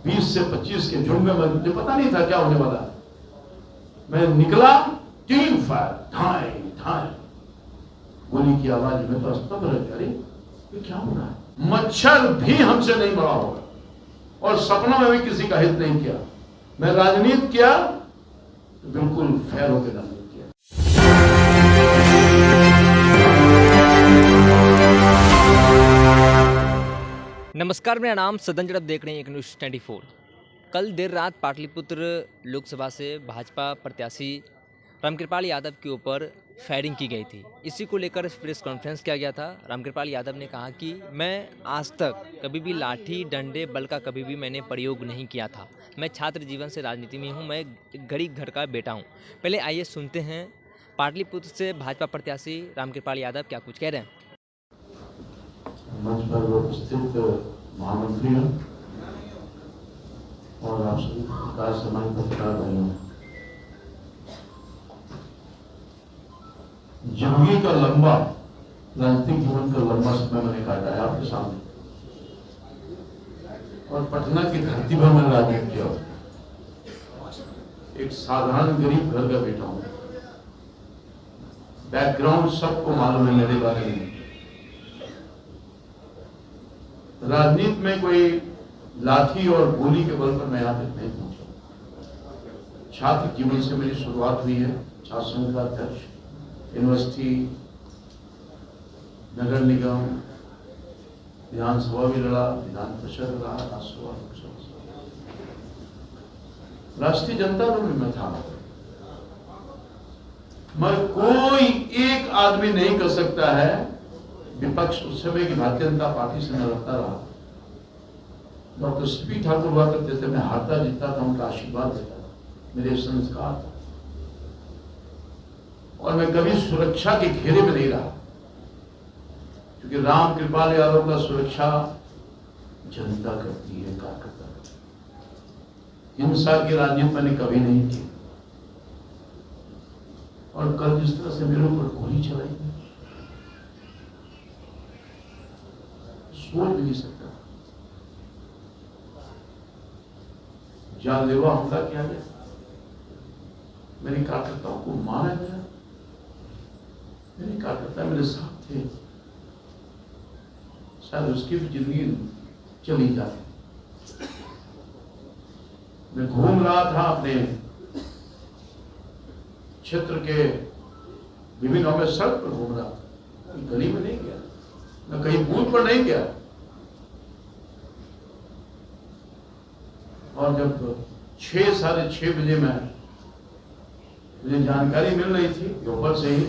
20 से 25 के झुंड में, मुझे पता नहीं था क्या होने वाला है। मैं निकला, 3 फायर, ढाई ढाई, गोली की आवाज में तो स्तब्ध रह गया। अरे ये क्या हो रहा है? मच्छर भी हमसे नहीं बड़ा होगा, और सपना में भी किसी का हित नहीं किया। मैं राजनीति किया तो बिल्कुल फेर होकर राजनीति किया। नमस्कार, मेरा नाम सदन जड़प, देख रहे हैं एक न्यूज़ 24। कल देर रात पाटलिपुत्र लोकसभा से भाजपा प्रत्याशी रामकृपाल यादव के ऊपर फायरिंग की गई थी। इसी को लेकर प्रेस कॉन्फ्रेंस किया गया था। रामकृपाल यादव ने कहा कि मैं आज तक कभी भी लाठी डंडे बल का कभी भी मैंने प्रयोग नहीं किया था। मैं छात्र जीवन से राजनीति में हूँ, मैं गरीब घर का बेटा हूँ। पहले आइए सुनते हैं पाटलिपुत्र से भाजपा प्रत्याशी रामकृपाल यादव क्या कुछ कह रहे हैं। मंच पर उपस्थित महामंत्री और आप सभी पत्रकार समाज पत्रकार भाइयों, जिंदगी का लंबा राजनीतिक जीवन का लंबा समय मैंने काटा है आपके सामने, और पटना की धरती पर मैंने राजनीति किया। एक साधारण गरीब घर का बेटा हूं। बैकग्राउंड सबको मालूम है मेरे बारे में। राजनीति में कोई लाठी और गोली के बल पर मैं यहां तक नहीं पहुंचा। छात्र जीवन से मेरी शुरुआत हुई है। छात्र संघ का अध्यक्ष, यूनिवर्सिटी, नगर निगम, विधानसभा भी लड़ा, विधान परिषद रहा, राज्यसभा, लोकसभा, राष्ट्रीय जनता दल में मैं था। मगर कोई एक आदमी नहीं कर सकता है। विपक्ष उस समय की भारतीय जनता पार्टी से मैं लड़ता रहा। डॉक्टर सीपी ठाकुर हुआ करते थे, मैं हारता जीतता था, उनका आशीर्वाद देता था, मेरे संस्कार था। और मैं कभी सुरक्षा के घेरे में नहीं रहा, क्योंकि रामकृपाल यादव का सुरक्षा जनता करती है, कार्यकर्ता करती है। हिंसा की राजनीति मैंने कभी नहीं की। और कल जिस तरह से मेरे ऊपर गोली चलाई गई, सोच भी नहीं सकता। जानलेवा हमला किया गया, मेरे कार्यकर्ताओं को मारा गया। मेरे कार्यकर्ता मेरे साथ थे, शायद उसकी भी जिंदगी चली जाती। मैं घूम रहा था अपने क्षेत्र के विभिन्न गांव में, सड़क पर घूम रहा था, गली में नहीं गया, मैं कहीं बूथ पर नहीं गया। और जब 6 साढ़े 6 बजे मुझे जानकारी मिल रही थी ऊपर से ही,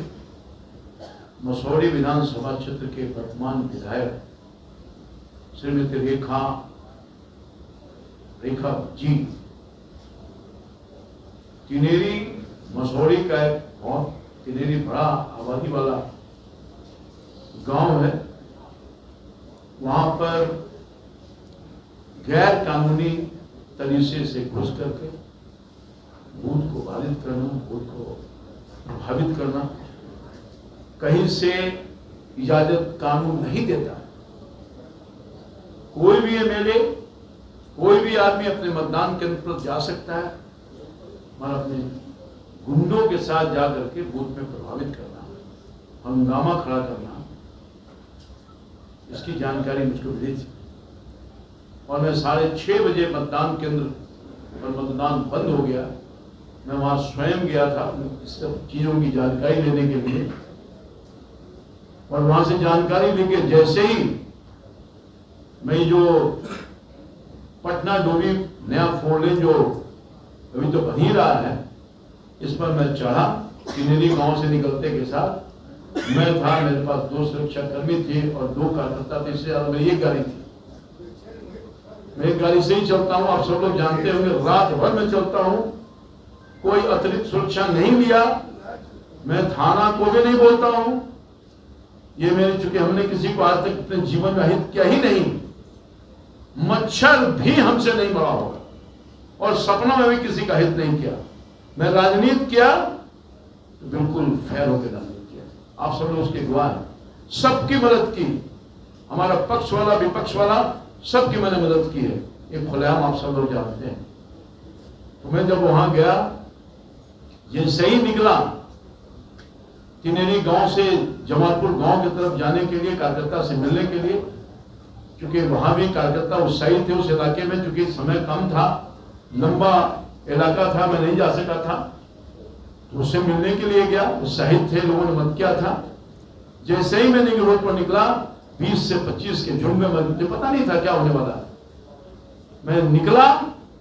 मसौड़ी विधानसभा क्षेत्र के वर्तमान विधायक श्रीमती रेखा जी, तिनेरी मसौड़ी का एक बहुत तिनेरी बड़ा आबादी वाला गांव है, वहां पर गैर कानूनी तरीके से घुस करके बूथ को बाधित करना, बूथ को प्रभावित करना, कहीं से इजाजत कानून नहीं देता। कोई भी एमएलए, कोई भी आदमी अपने मतदान केंद्र पर जा सकता है, और अपने गुंडों के साथ जाकर के बूथ में प्रभावित करना, हंगामा खड़ा करना, इसकी जानकारी मुझको मिली थी। और मैं 6:30 बजे मतदान केंद्र पर मतदान बंद हो गया, मैं वहां स्वयं गया था इस सब चीजों की जानकारी लेने के लिए। और वहां से जानकारी लेके जैसे ही मैं जो पटना डोभी नया 4 लेन जो अभी तो बन ही रहा है, इस पर मैं चढ़ा। तिनेरी गांव से निकलते के साथ मैं था, मेरे पास 2 सुरक्षा कर्मी थे और 2 कार्यकर्ता थे। इससे ज्यादा मेरी एक गाड़ी थी। मैं एक गाड़ी से ही चलता हूं, आप सब लोग जानते होंगे, रात भर में चलता हूं, कोई अतिरिक्त सुरक्षा नहीं लिया। मैं थाना को भी नहीं बोलता हूं। ये मेरे, चूंकि हमने किसी को आज तक अपने जीवन में हित किया ही नहीं। मच्छर भी हमसे नहीं बड़ा होगा, और सपना में भी किसी का हित नहीं किया। मैं राजनीति किया तो बिल्कुल फेर होकर राजनीति किया। आप सब लोग उसके गवाह हैं। सबकी मदद की, हमारा पक्ष वाला विपक्ष वाला सबकी मैंने मदद की है। ये खुलेआम आप सब लोग जानते हैं। तो मैं जब वहां गया, जैसे ही निकला तिनेरी गांव से जमालपुर गांव की तरफ जाने के लिए, कार्यकर्ता से मिलने के लिए, क्योंकि वहां भी कार्यकर्ता उत्साहित थे उस इलाके में, क्योंकि समय कम था, लंबा इलाका था, मैं नहीं जा सका था, तो उससे मिलने के लिए गया। उत्साहित थे, लोगों ने मत किया था। जैसे ही मैं रिंग रोड पर निकला, 20 से 25 के झुंड में, मुझे पता नहीं था क्या होने वाला। मैं निकला,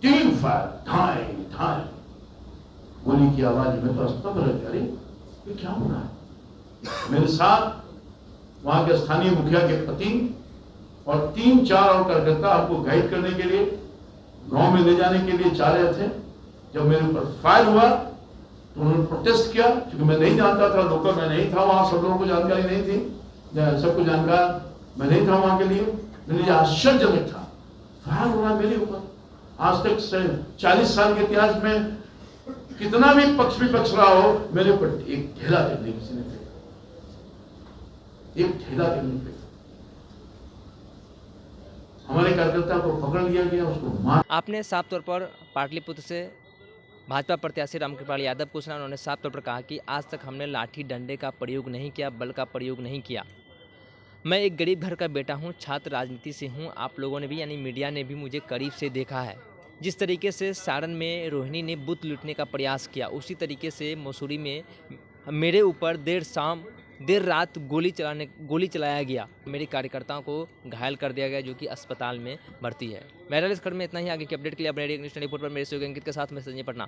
3 फायर, ढाई ढाई गोली की आवाज में तो स्तब्ध रह गया। अरे ये क्या हो रहा है? मेरे साथ वहां के स्थानीय मुखिया के पति और 3-4 और कार्यकर्ता आपको गाइड करने के लिए, गांव में ले जाने के लिए चाह रहे थे। जब मेरे ऊपर फायर हुआ तो उन्होंने प्रोटेस्ट किया, क्योंकि मैं नहीं जानता था, लोकल मैं नहीं था वहां, सब लोगों को जानकारी नहीं थी, सबको जानकार मैं नहीं था वहां के लिए। मेरे लिए आश्चर्यजनक था, फायर हो रहा मेरे ऊपर। आज तक 40 साल के इतिहास में कितना भी पक्ष विपक्ष रहा हो, मेरे ऊपर एक ढेला तक नहीं किसी ने फेंका, एक ढेला तक नहीं फेंका। हमारे कार्यकर्ता को पकड़ लिया गया, उसको मार। आपने साफ तौर पर पाटलिपुत्र से भाजपा प्रत्याशी रामकृपाल यादव को सुना, उन्होंने साफ तौर पर कहा कि आज तक हमने लाठी डंडे का प्रयोग नहीं किया, बल का प्रयोग नहीं किया। मैं एक गरीब घर का बेटा हूं, छात्र राजनीति से हूं। आप लोगों ने भी यानी मीडिया ने भी मुझे करीब से देखा है। जिस तरीके से सारण में रोहिणी ने बूथ लूटने का प्रयास किया, उसी तरीके से मसूरी में मेरे ऊपर देर रात गोली चलाया गया। मेरे कार्यकर्ताओं को घायल कर दिया गया, जो कि अस्पताल में भर्ती है। मेरा इस खबर में इतना ही। आगे की अपडेट के लिए अपने न्यूज़ 24 पर मेरे सहयोगी अंकित के साथ मैं संजय पटना।